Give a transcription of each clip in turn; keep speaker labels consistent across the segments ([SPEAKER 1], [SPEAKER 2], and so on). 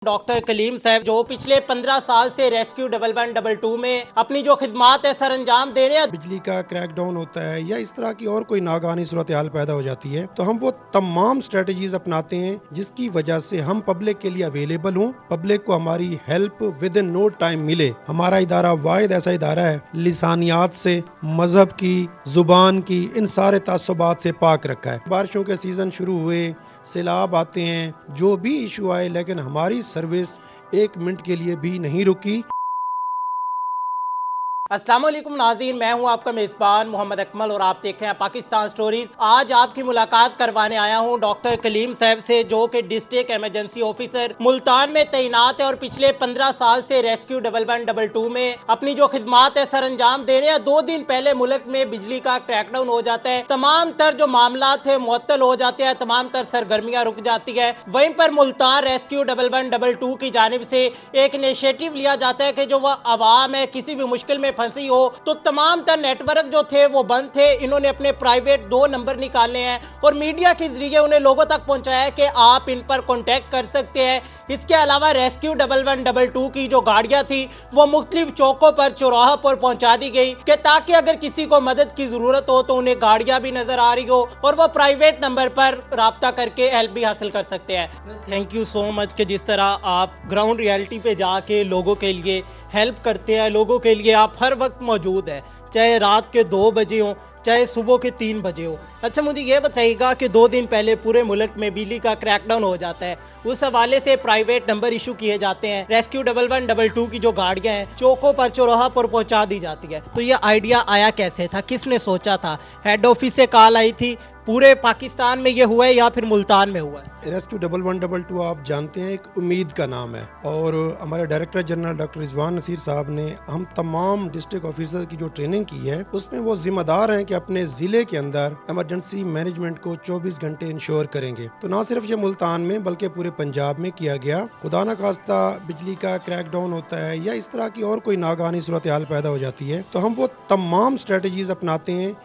[SPEAKER 1] Doctor Kaleem साहब जो पिछले 15 साल से रेस्क्यू 1112 में अपनी जो खिदमात है सर अंजाम दे रहे हैं।
[SPEAKER 2] बिजली का क्रैक डाउन होता है या इस तरह की और कोई नागानी सूरत हाल पैदा हो जाती है तो हम वो तमाम स्ट्रेटजीज अपनाते हैं जिसकी वजह से हम पब्लिक के लिए अवेलेबल हों, पब्लिक को हमारी help within no time मिले। हमारा इदारा वाहिद ऐसा इदारा है लिसानियात से, मजहब की, जुबान की, इन सारे तासुबात से पाक रखा है। बारिशों के सीजन शुरू हुए, सैलाब आते हैं, जो भी इशू आए, लेकिन हमारी सर्विस एक मिनट के लिए भी नहीं रुकी।
[SPEAKER 1] अस्सलाम वालेकुम नाज़रीन, मैं हूं आपका मेज़बान मोहम्मद अकमल और आप देख रहे हैं पाकिस्तान स्टोरीज। आज आपकी मुलाकात करवाने आया हूं डॉक्टर कलीम साहब से जो कि डिस्ट्रिक्ट इमरजेंसी ऑफिसर मुल्तान में तैनात है और पिछले 15 साल से रेस्क्यू 1112 में अपनी जो खिदमात है सर अंजाम दे रहे हैं। 2 दिन पहले मुल्क में बिजली का क्रैकडाउन हो जाता है, तमाम तर जो मामला थे मुअत्तल हो जाते हैं, तमाम तर सरगर्मियाँ रुक जाती है। वहीं पर मुल्तान रेस्क्यू 1112 की जानिब से एक इनिशिएटिव लिया जाता है कि जो वह आवाम है किसी भी मुश्किल में फंसी हो तो तमाम तर नेटवर्क जो थे वो बंद थे, इन्होंने अपने प्राइवेट 2 नंबर निकाले हैं और मीडिया के जरिए उन्हें लोगों तक पहुंचाया है कि आप इन पर कांटेक्ट कर सकते हैं। इसके अलावा रेस्क्यू 1112 की जो गाड़ियां थी वो मुख्तलिफ चौकों पर, चौराहों पर पहुंचा दी गई कि ताकि अगर किसी को मदद की जरूरत हो तो उन्हें गाड़ियां भी नजर आ रही हो और वो प्राइवेट नंबर पर राब्ता करके हेल्प भी हासिल कर सकते हैं। थैंक यू सो मच कि जिस तरह आप ग्राउंड रियलिटी पे जाके लोगों के लिए हेल्प करते हैं, लोगों के लिए आप हर वक्त मौजूद है, चाहे रात के 2 बजे हो चाहे सुबह के 3 बजे हो। अच्छा, मुझे ये बताइएगा कि 2 दिन पहले पूरे मुल्क में बिजली का क्रैकडाउन हो जाता है, उस हवाले से प्राइवेट नंबर इशू किए जाते हैं, रेस्क्यू 1112 की जो गाड़ियां हैं चौकों पर, चौराहा पर पहुंचा दी जाती है। तो ये आइडिया आया कैसे था, किसने सोचा था? हेड ऑफिस से कॉल आई थी, पूरे पाकिस्तान में ये हुआ है या फिर मुल्तान में हुआ है?
[SPEAKER 2] रेस्क्यू 1112 आप जानते हैं एक उम्मीद का नाम है और हमारे director general doctor Rizwan Naseer sahab ने हम तमाम डिस्ट्रिक्ट ऑफिसर की जो ट्रेनिंग की है उसमें वो जिम्मेदार हैं कि अपने ज़िले के अंदर इमरजेंसी मैनेजमेंट को 24 घंटे इंश्योर करेंगे। तो ना सिर्फ ये मुल्तान में बल्कि पूरे पंजाब में किया गया। खुदा न खास्ता बिजली का क्रैक डाउन होता है या इस तरह की और कोई नागानी सूरत हाल पैदा हो जाती है तो हम वो तमाम स्ट्रेटजीज अपनाते हैं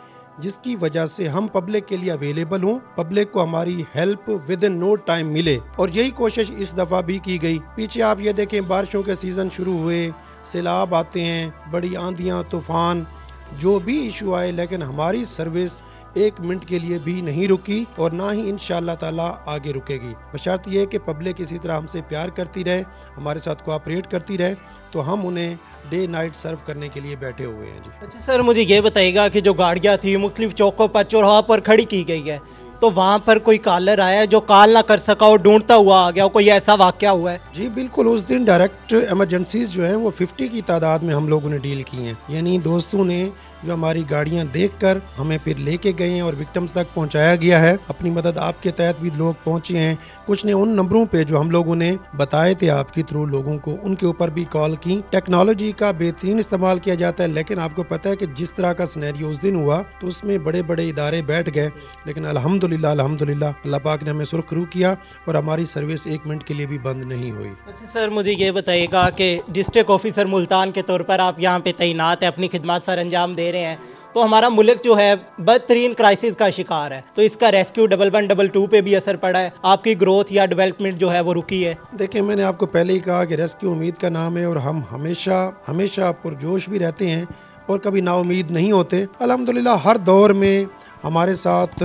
[SPEAKER 2] जिसकी वजह से हम पब्लिक के लिए अवेलेबल हों, पब्लिक को हमारी help within no time मिले। और यही कोशिश इस दफ़ा भी की गई। पीछे आप ये देखें, बारिशों के सीज़न शुरू हुए, सैलाब आते हैं, बड़ी आंधियाँ, तूफ़ान, जो भी इशू आए, लेकिन हमारी सर्विस एक मिनट के लिए भी नहीं रुकी और ना ही इंशाअल्लाह ताला आगे रुकेगी। बशर्त ये कि पब्लिक इसी तरह हमसे प्यार करती रहे, हमारे साथ कोऑपरेट करती रहे, तो हम उन्हें डे नाइट सर्व करने के लिए बैठे हुए हैं जी।
[SPEAKER 1] अच्छा सर, मुझे ये बताइएगा कि जो गाड़ियाँ थी मुख्तलिफ चौकों पर, चौराहों पर खड़ी की गई है, तो वहाँ पर कोई कॉलर आया है जो कॉल ना कर सका और ढूंढता हुआ आ गया, कोई ऐसा वाकया हुआ है?
[SPEAKER 2] जी बिल्कुल, उस दिन डायरेक्ट इमरजेंसीज जो हैं वो 50 की तादाद में हम लोगों ने डील की हैं। यानी दोस्तों ने जो हमारी गाड़ियां देखकर हमें फिर लेके गए हैं और विक्टिम्स तक पहुंचाया गया है। अपनी मदद आपके तहत भी लोग पहुंचे हैं। कुछ ने उन नंबरों पे जो हम लोगों ने बताए थे आपके थ्रू लोगों को, उनके ऊपर भी कॉल की। टेक्नोलॉजी का बेहतरीन इस्तेमाल किया जाता है, लेकिन आपको पता है कि जिस तरह का सिनेरियो उस दिन हुआ तो उसमें बड़े बड़े इदारे बैठ गए, लेकिन अल्हम्दुलिल्लाह अल्लाह पाक ने हमें सुरखरू किया और हमारी सर्विस एक मिनट के लिए भी बंद नहीं हुई।
[SPEAKER 1] अच्छा सर, मुझे ये बताइएगा कि डिस्ट्रिक्ट ऑफिसर मुल्तान के तौर पर आप यहाँ पे तैनात है, अपनी खिदमत सर अंजाम दे रहे हैं, तो हमारा मुल्क जो है बदतरीन क्राइसिस का शिकार है, तो इसका रेस्क्यू 1112 पे भी असर पड़ा है, आपकी ग्रोथ या डेवलपमेंट जो है वो रुकी है?
[SPEAKER 2] देखिए, मैंने आपको पहले ही कहा कि रेस्क्यू उम्मीद का नाम है और हम हमेशा पुरजोश भी रहते हैं और कभी नाउमीद नहीं होते। अल्हम्दुलिल्लाह हर दौर में हमारे साथ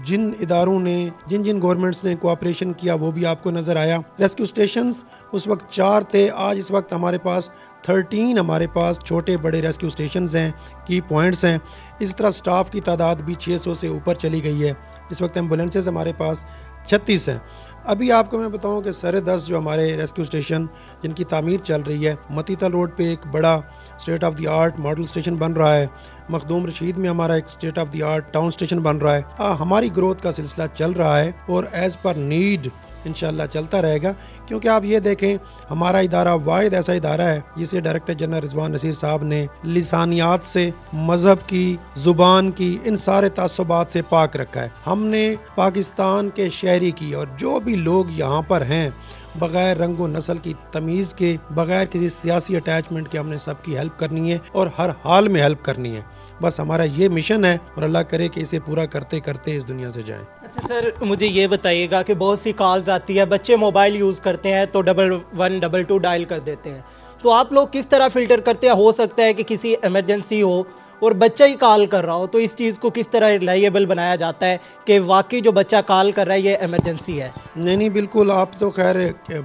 [SPEAKER 2] जिन इदारों ने, जिन गवर्नमेंट्स ने कोऑपरेशन किया वो भी आपको नज़र आया। रेस्क्यू स्टेशंस उस वक्त 4 थे, आज इस वक्त हमारे पास 13 हमारे पास छोटे बड़े रेस्क्यू स्टेशंस हैं, की पॉइंट्स हैं। इस तरह स्टाफ की तादाद भी 600 से ऊपर चली गई है। इस वक्त एम्बुलेंसेस हमारे पास 36 हैं। अभी आपको मैं बताऊं कि 10.5 जो हमारे रेस्क्यू स्टेशन जिनकी तामीर चल रही है, मतीता रोड पे एक बड़ा state of the art model station बन रहा है, मखदूम रशीद में हमारा एक state of the art town station बन रहा है। हमारी ग्रोथ का सिलसिला चल रहा है और एज़ पर नीड इंशाल्लाह चलता रहेगा, क्योंकि आप ये देखें हमारा इदारा वाहिद ऐसा इदारा है जिसे डायरेक्टर जनरल रिजवान नसीर साहब ने लिसानियात से, मजहब की, जुबान की, इन सारे तासुबात से पाक रखा है। हमने पाकिस्तान के शहरी की और जो भी लोग यहाँ पर हैं बग़ैर रंग व नस्ल की तमीज़ के, बग़ैर किसी सियासी अटैचमेंट के, हमने सबकी हेल्प करनी है और हर हाल में हेल्प करनी है। बस हमारा ये मिशन है और अल्लाह करे कि इसे पूरा करते करते इस दुनिया से जाएं।
[SPEAKER 1] अच्छा सर, मुझे ये बताइएगा कि बहुत सी कॉल्स आती है, बच्चे मोबाइल यूज़ करते हैं तो 1112 डायल कर देते हैं, तो आप लोग किस तरह फ़िल्टर करते हैं? हो सकता है कि किसी इमरजेंसी हो और बच्चा ही कॉल कर रहा हो, तो इस चीज़ को किस तरह रिलायबल बनाया जाता है कि वाकई जो बच्चा कॉल कर रहा है ये इमरजेंसी है?
[SPEAKER 2] नहीं बिल्कुल, आप तो खैर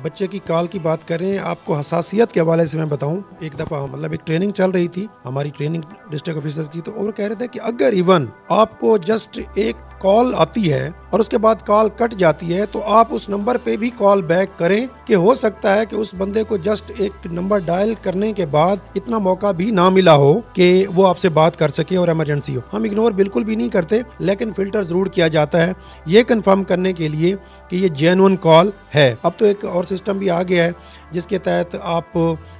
[SPEAKER 2] बच्चे की कॉल की बात कर रहे हैं। आपको हसासियत के हवाले से मैं बताऊं, एक दफ़ा मतलब एक ट्रेनिंग चल रही थी, हमारी ट्रेनिंग डिस्ट्रिक्ट ऑफिसर्स की, तो और कह रहे थे कि अगर इवन आपको जस्ट एक कॉल आती है और उसके बाद कॉल कट जाती है तो आप उस नंबर पे भी कॉल बैक करें, कि हो सकता है कि उस बंदे को जस्ट एक नंबर डायल करने के बाद इतना मौका भी ना मिला हो कि वो आपसे बात कर सके और इमरजेंसी हो। हम इग्नोर बिल्कुल भी नहीं करते, लेकिन फिल्टर ज़रूर किया जाता है ये कंफर्म करने के लिए कि ये जेन्युइन कॉल है। अब तो एक और सिस्टम भी आ गया है जिसके तहत आप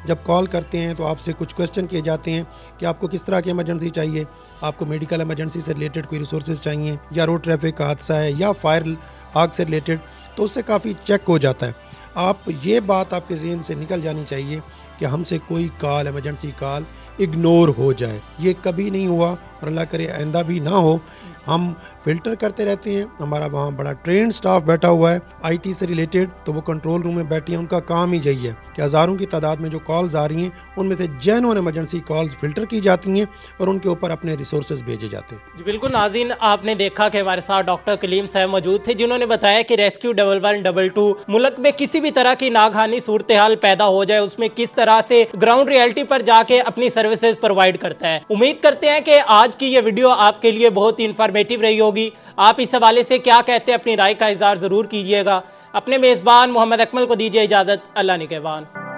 [SPEAKER 2] जब कॉल करते हैं तो आपसे कुछ क्वेश्चन किए जाते हैं कि आपको किस तरह की इमरजेंसी चाहिए, आपको मेडिकल इमरजेंसी से रिलेटेड कोई रिसोर्सेज चाहिए, या रोड ट्रैफिक का हादसा है, या फायर आग से रिलेटेड, तो उससे काफ़ी चेक हो जाता है। आप ये बात आपके ज़हन से निकल जानी चाहिए कि हमसे कोई कॉल, इमरजेंसी कॉल इग्नोर हो जाए। ये कभी नहीं हुआ और अल्लाह करे आइंदा भी ना हो। हम फिल्टर करते रहते हैं, हमारा वहाँ बड़ा ट्रेन स्टाफ बैठा हुआ है आईटी से रिलेटेड, तो वो कंट्रोल रूम में बैठी हैं, उनका काम ही यही है कि हज़ारों की तादाद में जो कॉल्स आ रही हैं उनमें से जेन्युइन इमरजेंसी कॉल्स फिल्टर की जाती हैं और उनके ऊपर अपने रिसोर्सेज भेजे जाते हैं।
[SPEAKER 1] जी बिल्कुल नाज़रीन, आपने देखा कि हमारे साथ डॉक्टर कलीम साहब मौजूद थे जिन्होंने बताया कि रेस्क्यू 1112 मुल्क में किसी भी तरह की नागहानी सूरत हाल पैदा हो जाए उसमें किस तरह से ग्राउंड रियलिटी पर जाके अपनी सर्विसेज प्रोवाइड करता है। उम्मीद करते हैं कि आज की ये वीडियो आपके लिए बहुत ही इंफॉर्मेटिव रही होगी। आप इस हवाले से क्या कहते हैं, अपनी राय का इज़हार ज़रूर कीजिएगा। अपने मेज़बान मोहम्मद अकमल को दीजिए इजाज़त। अल्लाह निगहबान।